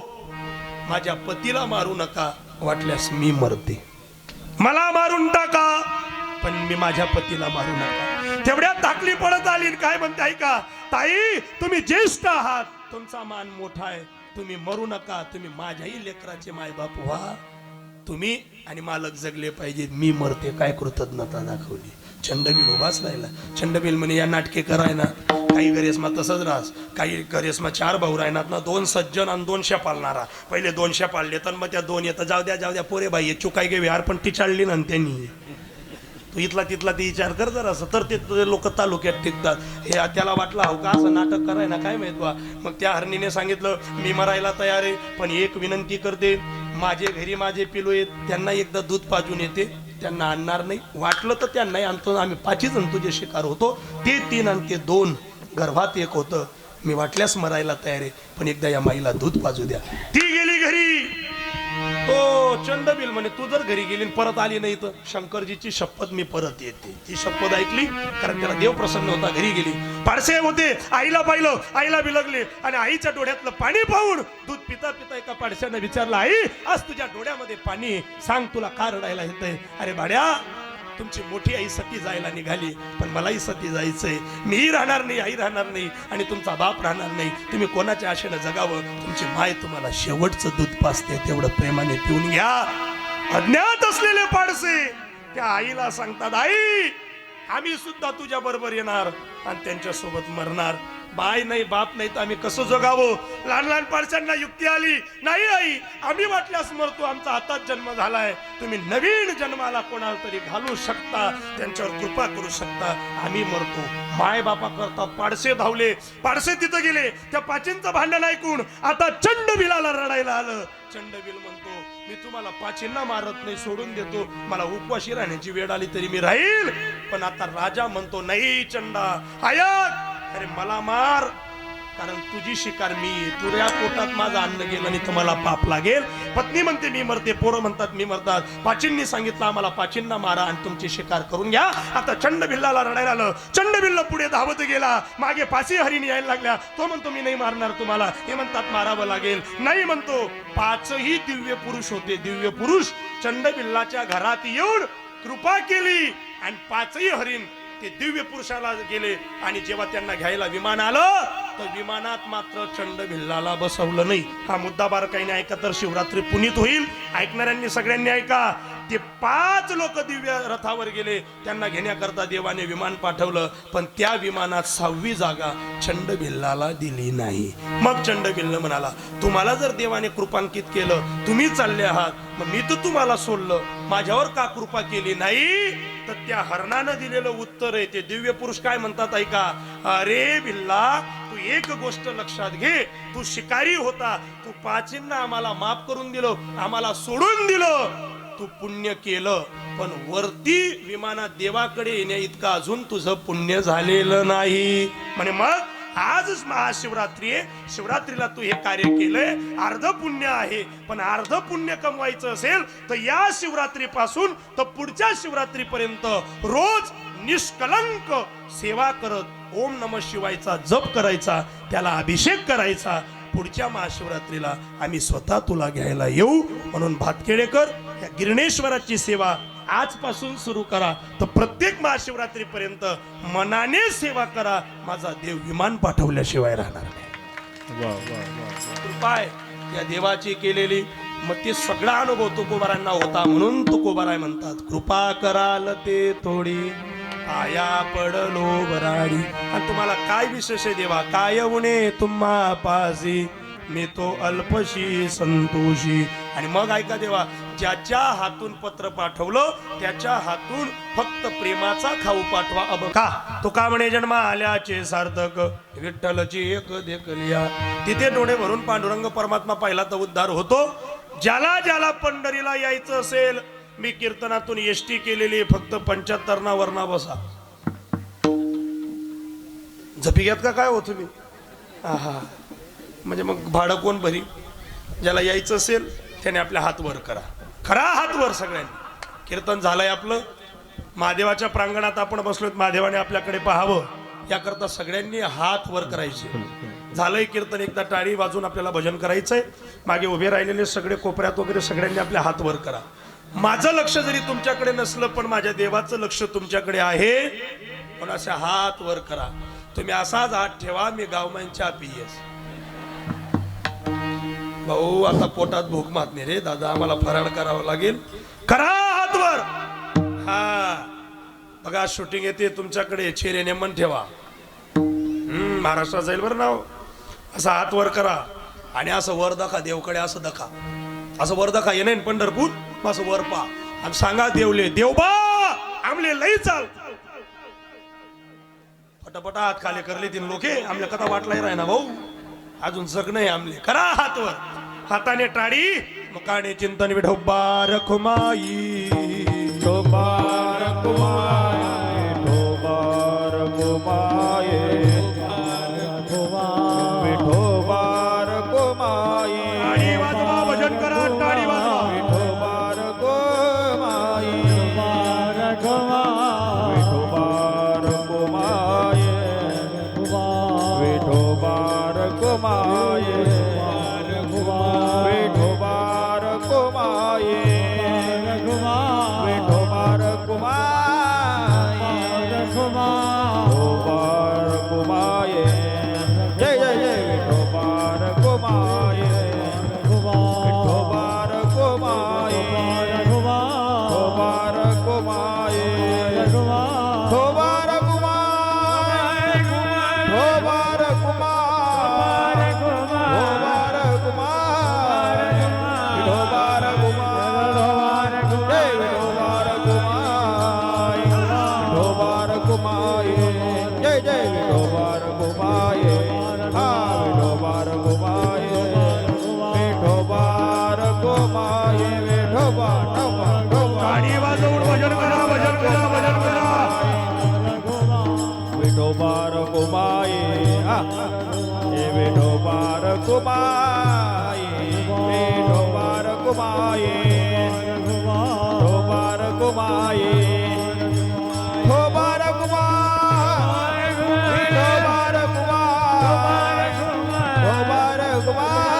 माझ्या पतीला मारू नका, वाटल्यास मी मरते, मला मारून टाका, पण मी माझ्या पतीला मारू नका. तेवढ्यात धाकली पडत आली, काय म्हणते ऐका, ताई तुम्ही ज्येष्ठ आहात, तुमचा मान मोठा आहे, तुम्ही मरू नका, तुम्ही माझ्याही लेकराचे मायबाप व्हा, तुम्ही आणि मालक जगले पाहिजे, मी मरते. काय कृतज्ञता दाखवली. चंडबिल उभाच राहिला. चंडबिल म्हणे, या नाटके कराय ना, काही गरेसमा तसंच राहस, काही गरेसमा 4 भाऊ राहणार ना, 2 सज्जन आणि 2 पालणारा. पहिले 2 पाळले तर मग त्या 2 येतं, जाऊ द्या पोरे बाई, चुकाय गे विहार, पण ती चालली ना त्यांनी. तू इथला तिथला ती विचार कर जरा, तर ते लोक तालुक्यात टिकतात. हे त्याला वाटलं हो का असं नाटक कराय ना, काय माहित बा. मग त्या हरणीने सांगितलं, मी मरायला तयार आहे, पण एक विनंती करते, माझे घरी माझे पिलू आहेत, त्यांना एकदा दूध पाजून येते, त्यांना आणणार नाही, वाटलं तर त्यांनाही आणतो, आम्ही 5 जण तुझे शिकार होतो, ते 3 आणि ते 2, गर्भात 1 होतं, मी वाटल्यास मरायला तयार आहे, पण एकदा या माईला दूध पाजू द्या. ती गेली घरी. तो चंडबिल म्हणे, तू जर घरी गेली परत आली नाही तर शंकरजीची शपथ मी परत येते. ती शपथ ऐकली, कारण त्याला देव प्रसन्न होता. घरी गेली, पाडसे होते, आईला पाहिलं, आईला बिलगले आणि आईच्या डोळ्यातलं पाणी पाहून दूध पिता पिता एका पाडशाने विचारलं, आई आज तुझ्या डोळ्यामध्ये पाणी, सांग तुला का रडायला येतंय. अरे भाड्या, तुमची मोठी आई सती जायला निघाली, पण मलाही सती जायचंय, मीही राहणार नाही, आई राहणार नाही आणि तुमचा बाप राहणार नाही, तुम्ही कोणाच्या आशेनं जगावं, तुमची माय तुम्हाला शेवटचं दूध पाजते, तेवढं प्रेमाने पिऊन घ्या. अज्ञात असलेले पाडसे त्या आईला सांगतात, आई आम्ही सुद्धा तुझ्या बरोबर येणार आणि त्यांच्या सोबत मरणार, बाय नाही बाप नाही तर आम्ही कसं जगावं. लहान लहान पाडशांना युक्ती आली, नाही आई आम्ही वाटल्यास मरतो, आमचा आताच जन्म झालाय, तुम्ही नवीन जन्माला कोणाला तरी घालू शकता, त्यांच्यावर कृपा करू शकता, आम्ही मरतो. माय बापा करता पाडसे धावले. पाडसे तिथं गेले, त्या 5 भांडण ऐकून आता चंडबिलाला रडायला आलं. चंडबिल म्हणतो, मी तुम्हाला 5 मारत नाही, सोडून देतो, मला उपवाशी राहण्याची वेळ आली तरी मी राहील, पण आता राजा म्हणतो, नाही चंडा ऐक, अरे मला मार, कारण तुझी शिकार मी, तुझ्या पोटात माझं अन्न गेलं आणि तुम्हाला पाप लागेल. पत्नी म्हणते मी मरते, पोरं म्हणतात मी मरतात. 5 सांगितलं आम्हाला 5 मारा आणि तुमची शिकार करून घ्या. आता चंडबिल्लाला रडायला आलं. चंडबिल्ल पुढे धावत गेला, मागे 5 हरिणी यायला लागल्या. तो म्हणतो मी नाही मारणार तुम्हाला, हे म्हणतात मारावं लागेल, नाही म्हणतो. 5ही दिव्य पुरुष होते. दिव्य पुरुष चंडबिल्लाच्या घरात येऊन कृपा केली आणि 5ही हरिण ते दिव्य पुरुषाला गेले आणि जेव्हा त्यांना घ्यायला विमान आलं तर विमानात मात्र चंडबिल्लाला बसवलं नाही. हा मुद्दा बारकाईने ऐका तर शिवरात्री पुनीत होईल. ऐकणाऱ्यांनी सगळ्यांनी ऐका. ते 5 लोक दिव्य रथावर गेले, त्यांना घेण्याकरता देवाने विमान पाठवलं, पण त्या विमानात 6वी जागा चंडबिल्लाला दिली नाही. मग चंडबिल्ल म्हणाला, तुम्हाला जर देवाने कृपांकित केलं, तुम्ही चालले आहात, मग मी तर तुम्हाला सोडलं, माझ्यावर का कृपा केली नाही. तर त्या हरणानं दिलेलं उत्तर आहे. ते दिव्य पुरुष काय म्हणतात ऐका, अरे बिल्ला तू एक गोष्ट लक्षात घे, तू शिकारी होता, तू 5 आम्हाला माफ करून दिलं, आम्हाला सोडून दिलं, तू पुण्य केलं, पण वरती विमानात देवाकडे येण्या इतका अजून तुझं पुण्य झालेलं नाही. म्हणे मग आजच महाशिवरात्री आहे, शिवरात्रीला तू हे कार्य केलंय, अर्ध पुण्य आहे. पण अर्ध पुण्य कमवायचं असेल तर या शिवरात्री पासून तर पुढच्या शिवरात्री पर्यंत रोज निष्कलंक सेवा करत ओम नमः शिवायचा जप करायचा, त्याला अभिषेक करायचा. पुढच्या महाशिवरात्रीला आम्ही स्वतः तुला घ्यायला येऊ. म्हणून भातखेडेकर या गिरणेश्वराची सेवा आजपासून सुरू करा, तर प्रत्येक महाशिवरात्री पर्यंत मनाने सेवा करा. माझा देव विमान पाठवल्याशिवाय राहणार नाही. कृपा आहे या देवाची केलेली. मग ते सगळा अनुभव तुकोबारांना होता, म्हणून तुकोबाराय म्हणतात कृपा कराल ते थोडी पाया पडलो बराडी. आणि तुम्हाला काय विशेष आहे देवा, काय उणे तुम्हा पासी मी तो अल्पशी संतोषी. आणि मग ऐका देवा, ज्याच्या हातून पत्र पाठवलं त्याच्या हातून फक्त प्रेमाचा खाऊ पाठवा. अब का तो का म्हणे जन्मा आल्याचे सार्थक विठ्ठलची एक देखलिया. तिथे डोळे भरून पांडुरंग परमात्मा पाहिला तर उद्धार होतो. ज्याला ज्याला पंढरीला यायचं असेल, मी कीर्तनातून एसटी केलेली, फक्त 75 ना वरना बसा. झपिक्यात का काय हो तुम्ही? आहा, म्हणजे मग भाडं कोण भरी? ज्याला यायचं असेल त्याने आपल्या हात वर करा, खरा हात वर सगळ्यांनी. कीर्तन झालंय आपलं, महादेवाच्या प्रांगणात आपण बसलोत, महादेवाने आपल्याकडे पाहावं याकरता सगळ्यांनी हात वर करायचे. झालंय कीर्तन, एकदा टाळी वाजून आपल्याला भजन करायचंय. मागे उभे राहिलेले सगळे कोपऱ्यात वगैरे सगळ्यांनी आपल्या हात वर करा. माझं लक्ष जरी तुमच्याकडे नसलं पण माझ्या देवाचं लक्ष तुमच्याकडे आहे, पण असे हात वर करा. तुम्ही असाच हात ठेवा. मी गावमानच्या PS भाऊ, आता पोटात भूक मारणे रे दादा, आम्हाला फराळ करावं लागेल. करा हात वर. हा बघा, शूटिंग येते तुमच्याकडे, चेहऱ्याने मन ठेवा. महाराष्ट्रात जाईल बरं नाव. असा हात वर करा आणि असं वर दाखा देवकडे, असं दाखा, असं वर दाखा. येणे पंढरपूर, असं वर पा आणि सांगा देवले, देवबा आमले लई चाल. फटाफटा हात खाली करले तीन लोके. आमल्या कथा वाटलाय राय ना भाऊ, अजून जग नाही आमले. करा हात वर, हाताने टाळी, मुखाने चिंतन. विठोबा रखुमाई, विठोबा रखुमाई, विठोबा रखुमाई, विठोबा रखुमाई. टाळी वाजवा, भजन करा, टाळी वाजवा. विठोबा रखुमाई, विठोबा रखुमाई, विठोबा रखुमाई, विठोबा रखुमाई, विठोबा रखुमाई, जय जय जय विठोबा रखुमाई, विठोबा रखुमाई, विठोबा रखुमाई, विठोबा रखुमाई, विठोबा रखुमाई, विठोबा रखुमाई, विठोबा रखुमाई, जय विठोबा रखुमाई, विठोबा रखुमाई, जय जय विठोबा रखुमाई. हा विठोबा रखुमाई, विठोबा रखुमाई, विठोबा टाळी वाजवून भजन करा, भजन करा, भजन करा. विठोबा रखुमाई, हे विठोबा रखुमाई, विठोबा रखुमाई, विठोबा रखुमाई, विठोबा रखुमाई, विठोबा रखुमाई, विठोबा रखुमाई, विठोबा रखुमाई,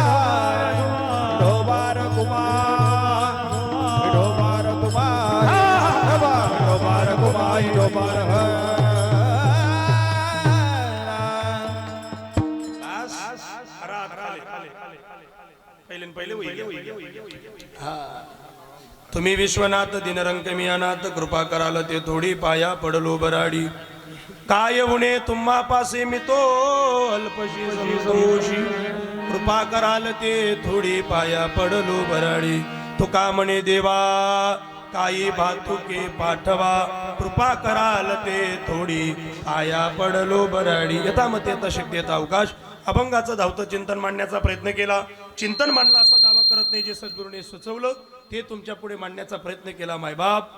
विठोबा रखुमाई, विठोबा रखुमाई, विठोबा रखुमाई. तुम्ही विश्वनाथ दिनरंग मी अनाथ, कृपा कराल ते थोडी पाया पडलो बराडी. काय उणे तुम्हा पासे मी तो अल्पशी संतोषी. कृपा कराल ते थोडी पाया पडलो बराडी. तो का म्हणे देवा काही भातुके पाठवा. कृपा कराल ते थोडी पाया पडलो बराडी. यथामते यथा शक्ती यथा अवकाश अभंगाचं धावतं चिंतन मांडण्याचा प्रयत्न केला. चिंतन मांडला असा दावा करत नाही, जे सद्गुरूने सुचवलं ते तुमच्या पुढे मांडण्याचा प्रयत्न केला. मायबाप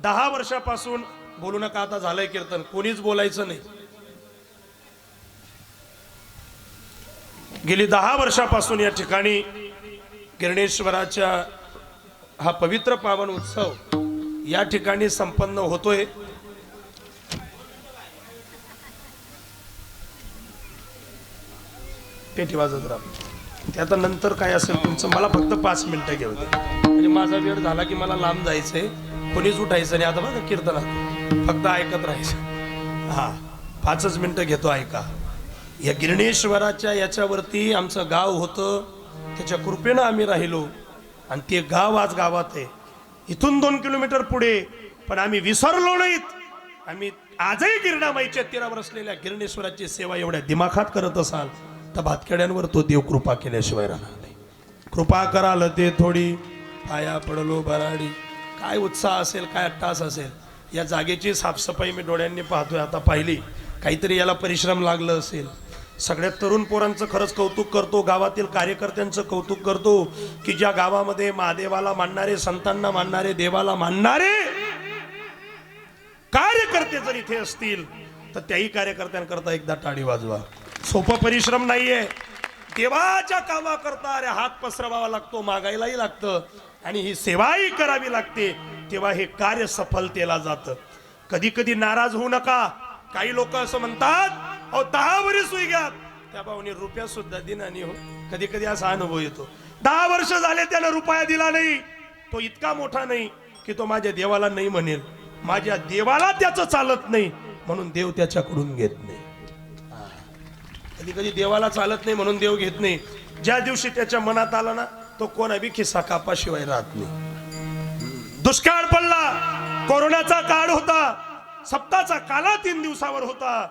10 वर्षापासून बोलू नका, आता झालंय कीर्तन, कोणीच बोलायचं नाही. गेली 10 वर्षापासून या ठिकाणी गिरणेश्वराच्या हा पवित्र पावन उत्सव या ठिकाणी संपन्न होतोय। पेटी वाजत राहा ते आता नंतर काय असेल तुमचं, मला फक्त 5 मिनिटं घेऊ दे म्हणजे माझा वेळ झाला की मला लांब जायचंय, कोणीच उठायचं नाही। आता बघा कीर्तनात फक्त ऐकत राहायचं। हा 5च मिनिटं घेतो, ऐका। या गिरणेश्वराच्या याच्यावरती आमचं गाव होतं, त्याच्या कृपेनं आम्ही राहिलो आणि ते गाव आज गावात आहे, इथून 2 किलोमीटर पुढे, पण आम्ही विसरलो नाहीत। आम्ही आजही गिरणामाईच्या तीरावर असलेल्या गिरणेश्वराची सेवा एवढ्या दिमाखात करत असाल तर भातखेड्यांवर तो देव कृपा केल्याशिवाय राहणार नाही। कृपा कराल ते थोडी पाया पडलो बराडी। काय उत्साह असेल, काय अट्टास असेल। या जागेची साफसफाई मी डोळ्यांनी पाहतोय, आता पाहिली, काहीतरी याला परिश्रम लागलं असेल। सगळ्या तरुण पोरांचं खरंच कौतुक करतो, गावातील कार्यकर्त्यांचं कौतुक करतो की ज्या गावामध्ये महादेवाला मानणारे, संतांना मानणारे, देवाला मानणारे कार्यकर्ते जर इथे असतील तर त्याही कार्यकर्त्यांकरता एकदा टाळी वाजवा। सोपं परिश्रम नाहीये, देवाच्या कामाकरता अरे हात पसरवावा लागतो, मागायलाही लागतं आणि ही सेवाही करावी लागते, तेव्हा हे कार्य सफलतेला जातं। कधी कधी नाराज होऊ नका। काही लोक असं म्हणतात, अहो 10 वर्ष होई घ्या, त्या भाऊने रुपया सुद्धा दिला नाही हो। कधी कधी असा अनुभव येतो, 10 वर्ष झाले त्यानं रुपया दिला नाही, तो इतका मोठा नाही की तो माझ्या देवाला नाही म्हणेल, माझ्या देवाला त्याचं चालत नाही म्हणून देव त्याच्याकडून घेत नाही। कधी कधी देवाला चालत नाही म्हणून देव घेत नाही। ज्या दिवशी त्याच्या मनात आला ना, तो कोणा बी खिस्सा कापाशिवाय राहत नाही। दुष्काळ पडला, कोरोनाचा काळ होता, सप्ताहाचा काला 3 दिवसावर होता,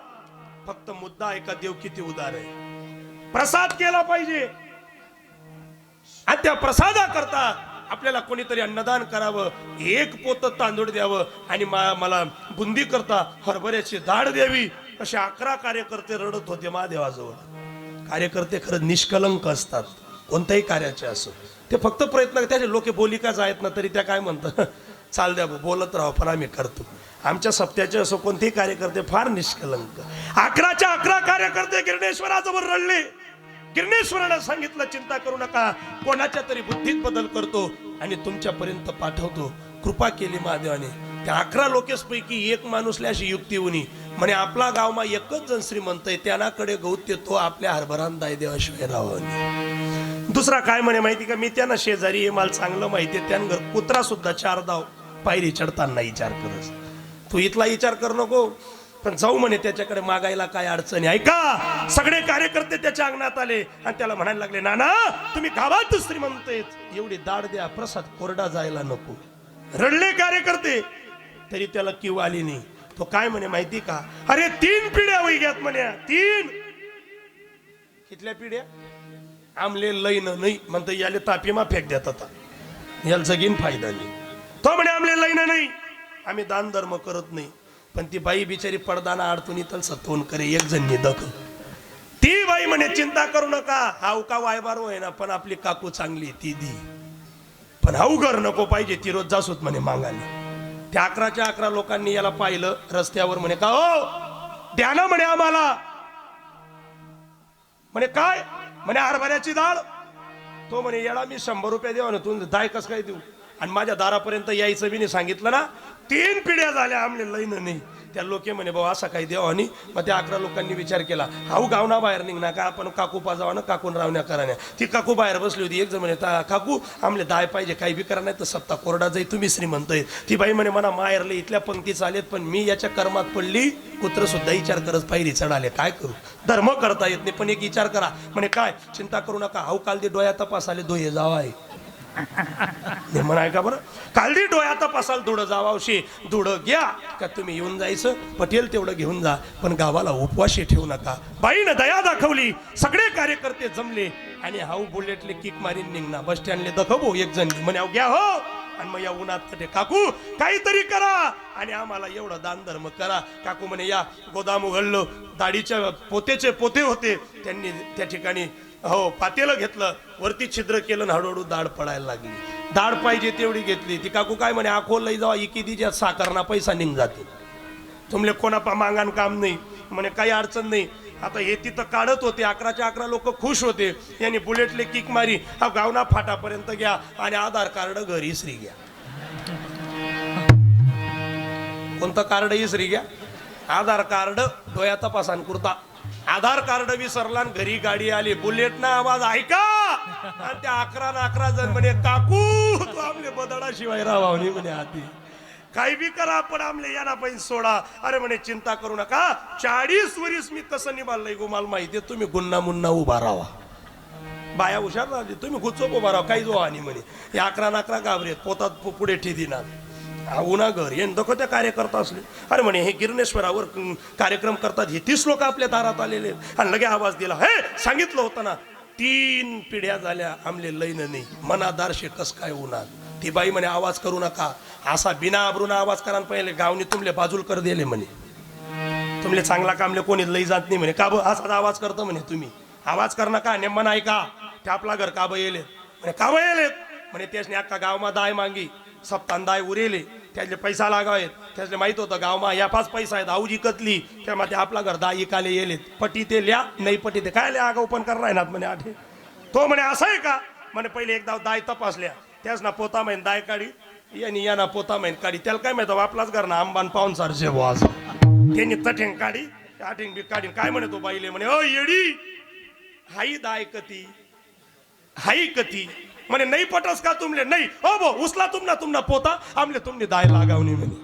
फक्त मुद्दा एका, देव किती उदार आहे। प्रसाद केला पाहिजे आणि त्या प्रसादाकरता आपल्याला कोणीतरी अन्नदान करावं, 1 पोत तांदूळ द्यावं आणि मला बुंदी करता हरभऱ्याची डाळ द्यावी, असे 11 कार्यकर्ते रडत होते महादेवाजवळ। कार्यकर्ते खरं निष्कलंक असतात, कोणत्याही कार्याचे असो, ते फक्त प्रयत्न, त्याचे लोक बोलिका जायत ना तरी त्या काय म्हणतात, चाल द्या बोलत राहा पण आम्ही करतो। आमच्या सप्त्याचे असो कोणतेही कार्यकर्ते फार निष्कलंक। 11च्या 11 कार्यकर्ते गिरणेश्वराजवळ रडले। गिरणेश्वरानं सांगितलं, चिंता करू नका, कोणाच्या तरी बुद्धीत बदल करतो आणि तुमच्यापर्यंत पाठवतो। कृपा केली महादेवाने। त्या 11 लोकेसपैकी एक माणूसला अशी युक्ती होणी, म्हणे आपला गावमा एकच जण श्रीमंत आहे, त्यानाकडे गौत्य तो आपल्या हरभरान दाय देवाशिवाय राहावं। दुसरा काय म्हणे माहिती का, मी त्यांना शेजारी हे मला चांगलं माहिती आहे, त्यांना घर कुत्रा सुद्धा 4 धाव पायरी चढताना विचार करस, तू इथला विचार करू नको, पण जाऊ म्हणे त्याच्याकडे मागायला काय अडचणी। ऐका, सगळे कार्यकर्ते त्याच्या अंगणात आले आणि त्याला म्हणायला लागले, नाना तुम्ही गावात श्रीमंत आहेत, एवढी दाढ द्या, प्रसाद कोरडा जायला नको। रडले कार्यकर्ते तरी त्याला किव आली नाही। तो काय म्हणे माहिती का, अरे 3 पिढ्या होई घ्यात म्हणे, 3 कितल्या पिढ्या, आमले लईन नाही म्हणतो, याले तापीमा फेक देत आता, याला जगीन फायदा नाही। तो म्हणे आमले लईन नाही, आम्ही दान धर्म करत नाही, पण ती बाई बिचारी पडदाना अडचणी तर सत्वन करे, एक जण निदक। ती बाई म्हणे चिंता करू नका, हाऊ का वायबार होय ना, पण आपली काकू चांगली ती दी, पण हाऊ घर नको पाहिजे, ती रोज जासूत म्हणे मागायला। त्या 11च्या 11 लोकांनी याला पाहिलं रस्त्यावर, म्हणे का हो द्या ना म्हणे आम्हाला। म्हणे काय, म्हणे हरभऱ्याची डाळ। तो म्हणे येडा मी 100 रुपये देवा ना, तू दाय कस काय देऊ, आणि माझ्या दारापर्यंत यायचं बी नाही सांगितलं ना, 3 पिढ्या झाल्या आमले लईन नाही। त्या लोके म्हणे भाऊ असा काही देवा आणि मग त्या 11 लोकांनी विचार केला, हाऊ गावना बाहेर निघणार का, आपण काकू पाजावा ना, काकून रावण्या कराण्या। ती काकू बाहेर बसली होती, एक जण म्हणे काकू आमले दाय पाहिजे, काही बी करा नाही तर सप्ताह कोरडा जाई, तुम्ही श्रीमंत आहे। ती बाई म्हणे मला माहेरले इथल्या पंक्ती चालेत, पण मी याच्या कर्मात पडली, कुत्र सुद्धा विचार करत पायरी चढाले, काय करू, धर्म करता येत नाही, पण एक विचार करा। म्हणे काय, चिंता करू नका, हाऊ काल दे डोळ्या तपास आले, दोहे जावा आहे म्हणाय का बरं, कालदी डोळ्या तपासाल धुडं जावावशी, धुडं घ्या का तुम्ही येऊन जायचं, पटेल तेवढं घेऊन जा, पण गावाला उपवाशी ठेवू नका। बाईनं दया दाखवली, सगळे कार्यकर्ते जमले आणि हाऊ बुलेटले किक मारीन निघणार, बस स्टँडले दखवो, एक जण म्हणे घ्या हो, आणि मग या उन्हात ते काकू काहीतरी करा आणि आम्हाला एवढं दान धर्म करा। काकू म्हणे या गोदाम उघडलं, दाढीच्या पोतेचे पोते होते, त्यांनी त्या ठिकाणी हो पातेलं घेतलं, वरती छिद्र केलं, हळूहळू दाढ पडायला लागली। दाढ पाहिजे तेवढी घेतली। ती काकू काय म्हणे, आखो लई जावा, इकी दिज्यात साखरना पैसा निघ जाते, तुमले कोणा मागान काम नाही, म्हणे काही अडचण नाही। आता हे तिथं काढत होते 11च्या 11 लोक खुश होते. यांनी बुलेटले किक मारी, हा गावना फाटापर्यंत घ्या आणि आधार कार्ड घरी श्री घ्या. कोणतं कार्ड इसरी घ्या? आधार कार्ड डोळ्या तपासान कुर्ता. आधार कार्ड विसरला आणि घरी गाडी आली. बुलेट ना आवाज ऐका आणि त्या 11 जण म्हणे काकू तू आपले बदडा शिवाय राहावणी म्हणे आधी काही बी करा पण आमले याना पैसे सोडा. अरे म्हणे चिंता करू नका 40 वर्ष मी कसं निभाललंय गुमाल माहिती. तुम्ही गुन्हा मुन्ना उभा राहा. बाया हुशार राहते तुम्ही गुच्चोप उभा राहा काही जो आणि म्हणे हे 11 घाबरेत पोतात पुढे ठेदिना उन्हा घर हे दखो त्या कार्यकर्ता असले. अरे म्हणे हे गिरणेश्वरावर कार्यक्रम करतात हे 30 लोक आपल्या दारात आलेले आणि लगे आवाज दिला. हे सांगितलं होतं ना 3 पिढ्या झाल्या आमले लईन नाही मनादार शेकस काय उन्हात. ती बाई म्हणे आवाज करू नका असा बिना आबरूना आवाज करा. पहिले गावने तुमले बाजूल कर दिले म्हणे. तुमले चांगला कामले कोणी लई जात नाही म्हणे. का असा आवाज करतो म्हणे तुम्ही आवाज कर नका नेमन ऐका ते आपला घर का येलेत म्हणे. का येलेत म्हणे त्यासने अख्खा गावमा दाय मागी सप्तान दाय उरेले त्याचे पैसा लागावेत. त्याचे माहित होतं गावमा या 5 पैसा आहेत आऊजी कतली त्यामध्ये आपला घर दाय इकाले येलेत. पटी ते ल्या नाही पटी ते काय ल्या आगाऊ पण करणार ना म्हणे आठे. तो म्हणे असं आहे का म्हणे पहिले एकदा दाय तपासल्या त्याच ना पोता महिन दाय काढी यांनी याना पोता महिन काढी. त्याला काय माहिती आपलाच घर ना आंबान पाहून सारशे वाज त्यांनी तठेंग काढी आठेंग बी काढी. काय म्हणे तो बाईले म्हणे ओ येडी हाई दाय कती हाई कती म्हणे नाही पटस का तुमले नाही हो बो उचला तुमना पोता आमले तुमने दाय लागावणी म्हणे.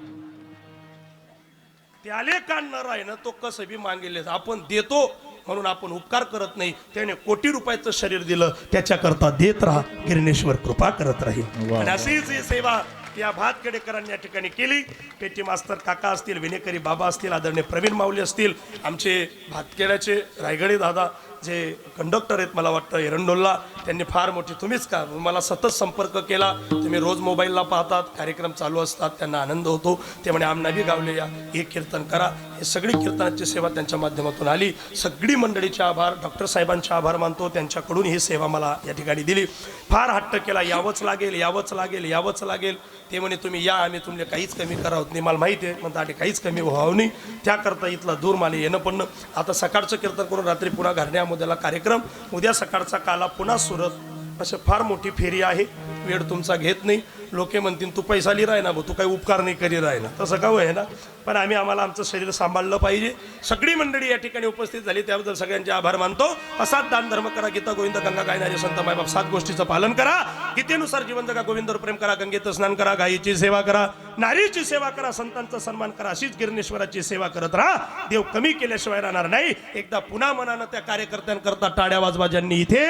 त्याले काढणार आहे ना तो कसं बी मागेल आपण देतो म्हणून आपण उपकार करत नाही. त्याने कोटी रुपयाचं शरीर दिलं त्याच्याकरता देत राहा गिरणेश्वर कृपा करत राहील. आणि अशीच ही सेवा या भातखेडेकरांनी या ठिकाणी केली. पेटी मास्तर काका असतील विनेकरी बाबा असतील आदरणीय प्रवीण माऊली असतील आमचे भातखेड्याचे रायगडे दादा जे कंडक्टर आहेत मला वाटतं एरंडोलला त्यांनी फार मोठी तुम्हीच का मला सतत संपर्क केला. तुम्ही रोज मोबाईलला पाहतात कार्यक्रम चालू असतात त्यांना आनंद होतो. ते म्हणे आमना बी गावले या एक कीर्तन करा. हे सगळी कीर्तनाची सेवा त्यांच्या माध्यमातून आली. सगळी मंडळीचे आभार डॉक्टर साहेबांचे आभार मानतो त्यांच्याकडून ही सेवा मला या ठिकाणी दिली. फार हट्ट केला यावंच लागेल यावंच लागेल यावंच लागेल. ते म्हणे तुम्ही या आम्ही तुमले काहीच कमी करावत नाही मला माहिती आहे म्हणता काहीच कमी व्हावं नाही. त्याकरता इथला दूर मला येणं पण आता सकाळचं कीर्तन करून रात्री पुन्हा घरण्यामोद्याला कार्यक्रम उद्या सकाळचा काला पुन्हा सुरत असे फार मोठी फेरी आहे. वेळ तुमचा घेत नाही. लोके म्हणतील तू पैसा लिही राही ना भाऊ तू काही उपकार नाही करी राही ना तसं का आहे ना. पण आम्हाला आमचं शरीर सांभाळलं पाहिजे. सगळी मंडळी या ठिकाणी उपस्थित झाली त्याबद्दल सगळ्यांचे आभार मानतो. असाच दान धर्म करा गीता गोविंद गंगा गायनारे संत मायबाप 7 गोष्टीचं पालन करा. गीतेनुसार जीवन जगा गोविंदवर प्रेम करा गंगेत स्नान करा गायीची सेवा करा नारीची सेवा करा संतांचा सन्मान करा. अशीच गिरणेश्वराची सेवा करत राहा. देव कमी केल्याशिवाय राहणार नाही. एकदा पुन्हा मनानं त्या कार्यकर्त्यांकरता टाळ्या वाजवा ज्यांनी इथे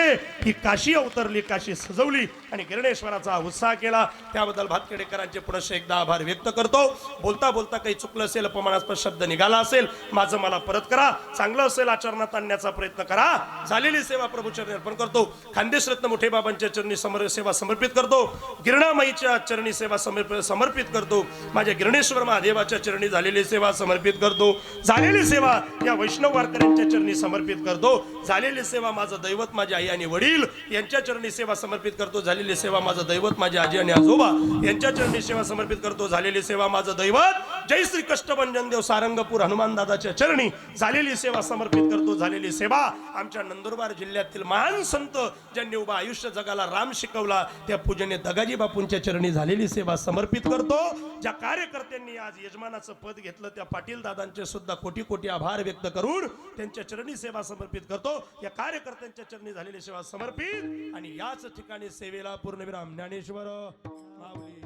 ही काशी अवतरली काशी सजवली आणि गिरणेश्वराचा उत्साह केला त्याबद्दल भातखेडेकरांचे पुनश्च एकदा आभार व्यक्त करतो. बोलता बोलता काही चुकलं असेल अपमानास्पद शब्द निघाला असेल माझं मला परत करा. चांगलं असेल आचरणात आणण्याचा प्रयत्न करा. झालेली सेवा प्रभू चरणी अर्पण करतो. खानदेश रत्न मोठे बाबांच्या चरणी सेवा समर्पित करतो. गिरणामाईच्या चरणी सेवा समर्पित करतो. माझ्या गिरणेश्वर महादेवाच्या चरणी झालेली सेवा समर्पित करतो. झालेली सेवा या वैष्णव वारकऱ्यांच्या चरणी समर्पित करतो. झालेली सेवा माझं दैवत माझी आई आणि वडील यांच्या चरणी सेवा समर्पित करतो. झालेली सेवा माझं दैवत माझी आजी आणि आजोबा यांच्या चरणी सेवा समर्पित करतो. झालेली सेवा माझं दैवत जय श्री कष्टभंजन देव सारंगपूर हनुमान दादाच्या चरणी झालेली सेवा समर्पित करतो. झालेली सेवा आमच्या नंदुरबार जिल्ह्यातील महान संत ज्यांनी उभा आयुष्य जगाला राम शिकवला त्या पूजनीय दगाजी बापूंच्या चरणी झालेली सेवा समर्पित करतो. ज्या कार्यकर्त्यांनी आज यजमानाचं पद घेतलं त्या पाटील दादांचे सुद्धा कोटी कोटी आभार व्यक्त करून त्यांच्या चरणी सेवा समर्पित करतो. या कार्यकर्त्यांच्या चरणी झालेली सेवा समर्पित आणि याच ठिकाणी सेवेला पूर्णविराम ज्ञानेश्वर माऊली.